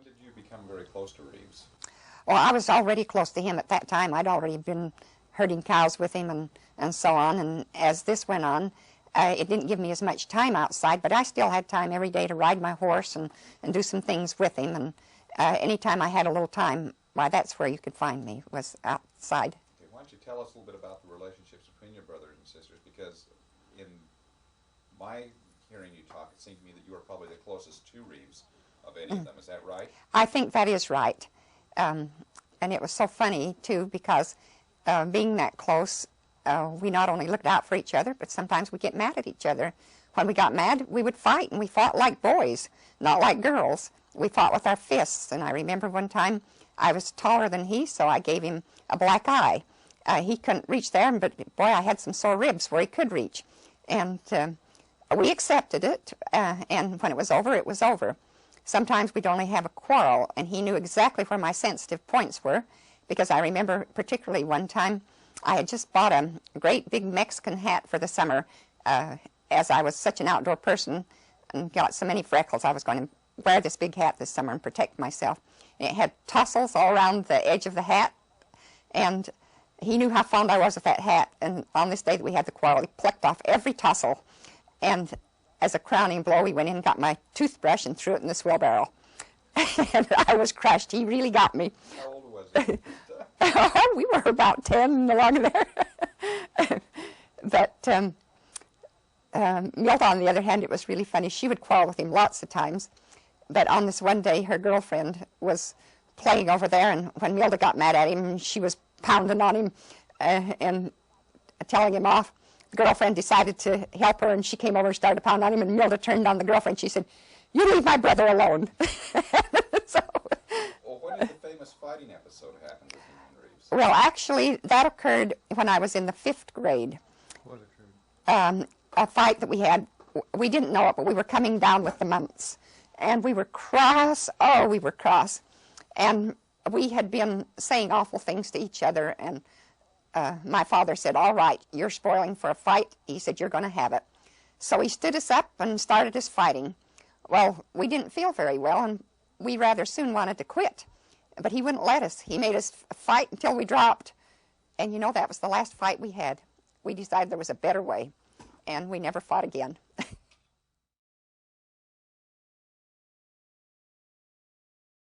When did you become very close to Reeves? Well, I was already close to him at that time. I'd already been herding cows with him and so on. And as this went on, it didn't give me as much time outside, but I still had time every day to ride my horse and do some things with him. And anytime I had a little time, why, that's where you could find me, was outside. Okay, why don't you tell us a little bit about the relationships between your brothers and sisters, because in my hearing you talk, it seemed to me that you were probably the closest to Reeves of any of them. Is that right? I think that is right. And it was so funny, too, because being that close, we not only looked out for each other, but sometimes we'd get mad at each other. When we got mad, we would fight, and we fought like boys, not like girls. We fought with our fists, and I remember one time I was taller than he, so I gave him a black eye. He couldn't reach there, but boy, I had some sore ribs where he could reach. And we accepted it, and when it was over, it was over. Sometimes we'd only have a quarrel, and he knew exactly where my sensitive points were, because I remember particularly one time I had just bought a great big Mexican hat for the summer, as I was such an outdoor person and got so many freckles. I was going to wear this big hat this summer and protect myself. And it had tassels all around the edge of the hat, and he knew how fond I was of that hat. And on this day that we had the quarrel, he plucked off every tassel, and as a crowning blow, he went in and got my toothbrush and threw it in this wheelbarrow. And I was crushed. He really got me. How old was he? Oh, we were about 10 along there. But Milda, on the other hand, it was really funny. She would quarrel with him lots of times. But on this one day, her girlfriend was playing over there, and when Milda got mad at him, she was pounding on him and telling him off. The girlfriend decided to help her, and she came over and started to pound on him, and Milda turned on the girlfriend. She said, "You leave my brother alone." So, well, when did the famous fighting episode happen with him and Reeves? well, actually, that occurred when I was in the 5th grade. What occurred? A fight that we had. We didn't know it, but we were coming down with the mumps. And we were cross. Oh, we were cross. And we had been saying awful things to each other, and my father said, "All right, you're spoiling for a fight." He said, "You're going to have it." So he stood us up and started us fighting. Well, we didn't feel very well, and we rather soon wanted to quit. But he wouldn't let us. He made us fight until we dropped. And you know, that was the last fight we had. We decided there was a better way, and we never fought again.